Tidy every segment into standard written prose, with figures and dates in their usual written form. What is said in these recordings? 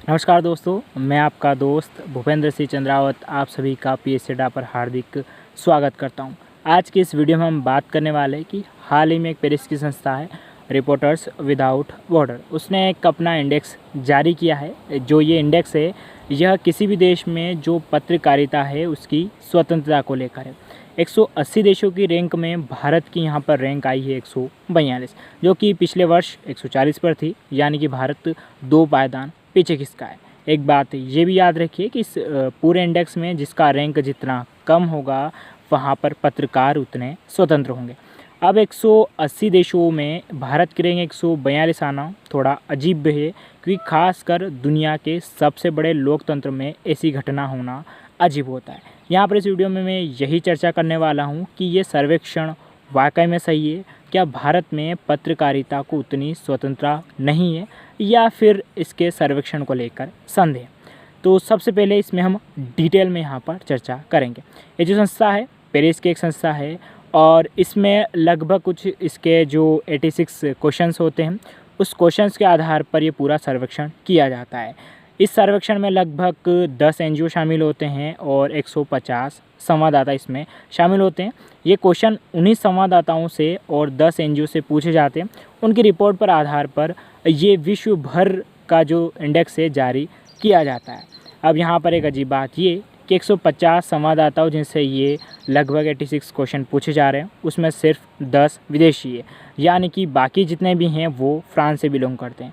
नमस्कार दोस्तों, मैं आपका दोस्त भूपेंद्र सिंह चंद्रावत आप सभी का पीएससी अड्डा पर हार्दिक स्वागत करता हूं। आज की इस वीडियो में हम बात करने वाले हैं कि हाल ही में एक पेरिस की संस्था है रिपोर्टर्स विदाउट बॉर्डर, उसने एक अपना इंडेक्स जारी किया है। जो ये इंडेक्स है यह किसी भी देश में जो पत्रकारिता है उसकी स्वतंत्रता को लेकर है। 180 देशों की रैंक में भारत की यहाँ पर रैंक आई है 142, जो कि पिछले वर्ष 140 पर थी, यानी कि भारत 2 पायदान पीछे खिसका है। एक बात ये भी याद रखिए कि इस पूरे इंडेक्स में जिसका रैंक जितना कम होगा वहाँ पर पत्रकार उतने स्वतंत्र होंगे। अब 180 देशों में भारत की रैंक 142 आना थोड़ा अजीब है, क्योंकि खासकर दुनिया के सबसे बड़े लोकतंत्र में ऐसी घटना होना अजीब होता है। यहाँ पर इस वीडियो में मैं यही चर्चा करने वाला हूँ कि ये सर्वेक्षण वाकई में सही है, क्या भारत में पत्रकारिता को उतनी स्वतंत्रता नहीं है, या फिर इसके सर्वेक्षण को लेकर संदेह। तो सबसे पहले इसमें हम डिटेल में यहाँ पर चर्चा करेंगे। ये जो संस्था है पेरिस की एक संस्था है, और इसमें लगभग कुछ इसके जो 86 क्वेश्चंस होते हैं उस क्वेश्चंस के आधार पर ये पूरा सर्वेक्षण किया जाता है। इस सर्वेक्षण में लगभग 10 एनजीओ शामिल होते हैं और 150 संवाददाता इसमें शामिल होते हैं। ये क्वेश्चन उन्हीं संवाददाताओं से और 10 एनजीओ से पूछे जाते हैं। उनकी रिपोर्ट पर आधार पर ये विश्व भर का जो इंडेक्स है जारी किया जाता है। अब यहाँ पर एक अजीब बात ये कि 150 संवाददाताओं जिनसे ये लगभग 86 क्वेश्चन पूछे जा रहे हैं उसमें सिर्फ 10 विदेशी है, यानी कि बाकी जितने भी हैं वो फ्रांस से बिलोंग करते हैं।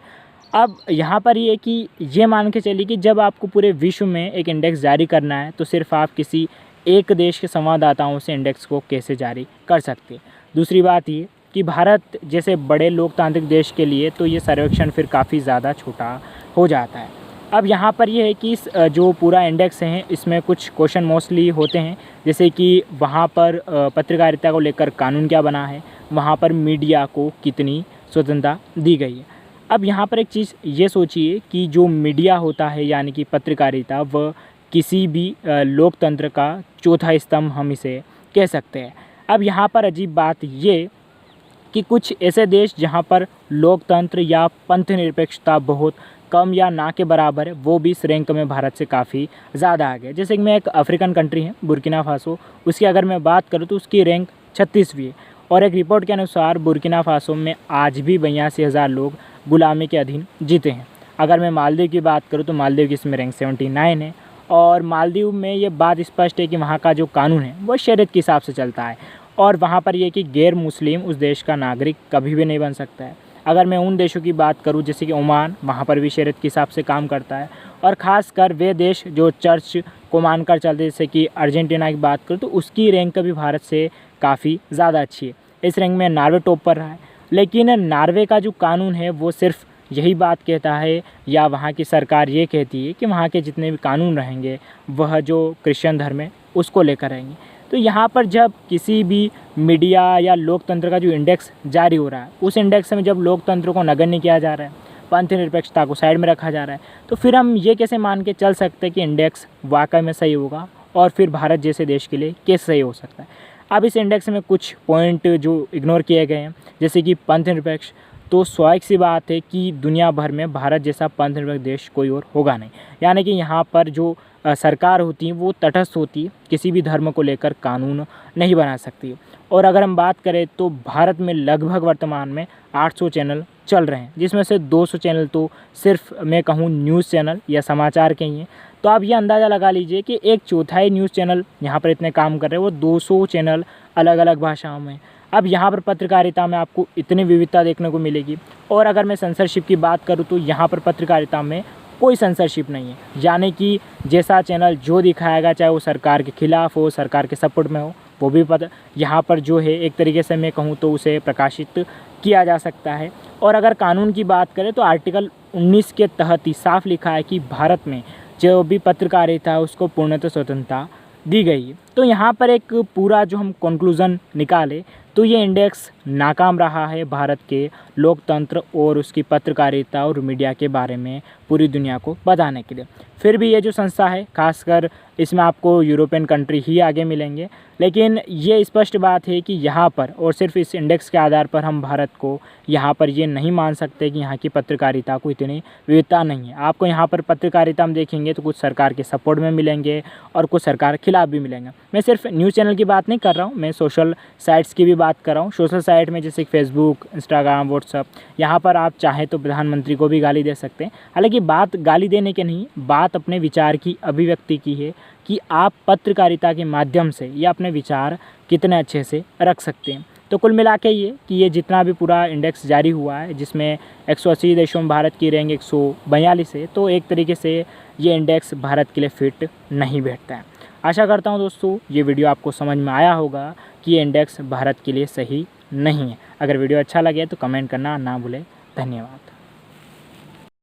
अब यहाँ पर ये कि ये मान के चलिए कि जब आपको पूरे विश्व में एक इंडेक्स जारी करना है तो सिर्फ आप किसी एक देश के संवाददाताओं से इंडेक्स को कैसे जारी कर सकते हैं। दूसरी बात ये कि भारत जैसे बड़े लोकतांत्रिक देश के लिए तो ये सर्वेक्षण फिर काफ़ी ज़्यादा छोटा हो जाता है। अब यहाँ पर ये है कि इस जो पूरा इंडेक्स है इसमें कुछ क्वेश्चन मोस्टली होते हैं, जैसे कि वहाँ पर पत्रकारिता को लेकर कानून क्या बना है, वहाँ पर मीडिया को कितनी स्वतंत्रता दी गई है। अब यहाँ पर एक चीज़ ये सोचिए कि जो मीडिया होता है यानी कि पत्रकारिता, वह किसी भी लोकतंत्र का चौथा स्तंभ हम इसे कह सकते हैं। अब यहाँ पर अजीब बात ये कि कुछ ऐसे देश जहाँ पर लोकतंत्र या पंथ निरपेक्षता बहुत कम या ना के बराबर है, वो भी इस रैंक में भारत से काफ़ी ज़्यादा आ गए। जैसे कि मैं एक अफ्रीकन कंट्री है बुर्किना फासो, उसकी अगर मैं बात करूँ तो उसकी रैंक 36वीं है, और एक रिपोर्ट के अनुसार बुर्किना फासो में आज भी 82,000 लोग गुलामी के अधीन जीते हैं। अगर मैं मालदीव की बात करूँ तो मालदीव की इसमें रैंक 79 है, और मालदीव में ये बात स्पष्ट है कि वहाँ का जो कानून है वो शरीयत के हिसाब से चलता है, और वहाँ पर यह कि गैर मुस्लिम उस देश का नागरिक कभी भी नहीं बन सकता है। अगर मैं उन देशों की बात करूँ जैसे कि ओमान, वहाँ पर भी शरीयत के हिसाब से काम करता है, और ख़ासकर वे देश जो चर्च को मानकर चलते, जैसे कि अर्जेंटीना की बात करूँ तो उसकी रैंक भी भारत से काफ़ी ज़्यादा अच्छी है। इस रैंक में नॉर्वे टॉप पर रहा है, लेकिन नॉर्वे का जो कानून है वो सिर्फ यही बात कहता है, या वहाँ की सरकार ये कहती है कि वहाँ के जितने भी कानून रहेंगे वह जो क्रिश्चियन धर्म है उसको लेकर रहेंगे। तो यहाँ पर जब किसी भी मीडिया या लोकतंत्र का जो इंडेक्स जारी हो रहा है, उस इंडेक्स में जब लोकतंत्र को नगण्य किया जा रहा है, पंथ निरपेक्षता को साइड में रखा जा रहा है, तो फिर हम ये कैसे मान के चल सकते हैं कि इंडेक्स वाकई में सही होगा, और फिर भारत जैसे देश के लिए कैसे सही हो सकता है। अब इस इंडेक्स में कुछ पॉइंट जो इग्नोर किए गए हैं, जैसे कि पंथ निरपेक्ष, तो स्वाभाविक सी बात है कि दुनिया भर में भारत जैसा पंथ निरपेक्ष देश कोई और होगा नहीं, यानी कि यहाँ पर जो सरकार होती है वो तटस्थ होती है, किसी भी धर्म को लेकर कानून नहीं बना सकती। और अगर हम बात करें तो भारत में लगभग वर्तमान में 800 चैनल चल रहे हैं, जिसमें से 200 चैनल तो सिर्फ मैं कहूँ न्यूज़ चैनल या समाचार के ही हैं। तो आप ये अंदाज़ा लगा लीजिए कि 1/4 न्यूज़ चैनल यहाँ पर इतने काम कर रहे हैं, वो 200 चैनल अलग अलग भाषाओं में। अब यहाँ पर पत्रकारिता में आपको इतनी विविधता देखने को मिलेगी। और अगर मैं सेंसरशिप की बात करूँ तो यहाँ पर पत्रकारिता में कोई सेंसरशिप नहीं है, यानी कि जैसा चैनल जो दिखाएगा, चाहे वो सरकार के खिलाफ हो, सरकार के सपोर्ट में हो, वो भी यहाँ पर जो है एक तरीके से मैं कहूँ तो उसे प्रकाशित किया जा सकता है। और अगर कानून की बात करें तो आर्टिकल 19 के तहत ही साफ लिखा है कि भारत में जो भी पत्रकारिता है उसको पूर्णतः स्वतंत्रता दी गई है। तो यहाँ पर एक पूरा जो हम कंक्लूज़न निकाले तो ये इंडेक्स नाकाम रहा है भारत के लोकतंत्र और उसकी पत्रकारिता और मीडिया के बारे में पूरी दुनिया को बताने के लिए। फिर भी ये जो संस्था है, खासकर इसमें आपको यूरोपियन कंट्री ही आगे मिलेंगे, लेकिन ये स्पष्ट बात है कि यहाँ पर और सिर्फ इस इंडेक्स के आधार पर हम भारत को यहाँ पर ये नहीं मान सकते कि यहाँ की पत्रकारिता को इतनी विविधता नहीं है। आपको यहाँ पर पत्रकारिता हम देखेंगे तो कुछ सरकार के सपोर्ट में मिलेंगे और कुछ सरकार के खिलाफ भी मिलेंगे। मैं सिर्फ न्यूज़ चैनल की बात नहीं कर रहा हूँ, मैं सोशल साइट्स की भी बात कर रहा हूँ। सोशल साइट में जैसे फेसबुक, इंस्टाग्राम, व्हाट्सअप, यहाँ पर आप चाहें तो प्रधानमंत्री को भी गाली दे सकते हैं। हालांकि बात गाली देने की नहीं, बात अपने विचार की अभिव्यक्ति की है कि आप पत्रकारिता के माध्यम से या अपने विचार कितने अच्छे से रख सकते हैं। तो कुल मिला के ये कि ये जितना भी पूरा इंडेक्स जारी हुआ है, जिसमें 180 देशों में भारत की रैंक 142 है, तो एक तरीके से ये इंडेक्स भारत के लिए फिट नहीं बैठता है। आशा करता हूँ दोस्तों ये वीडियो आपको समझ में आया होगा कि ये इंडेक्स भारत के लिए सही नहीं है। अगर वीडियो अच्छा लगे तो कमेंट करना ना भूलें। धन्यवाद।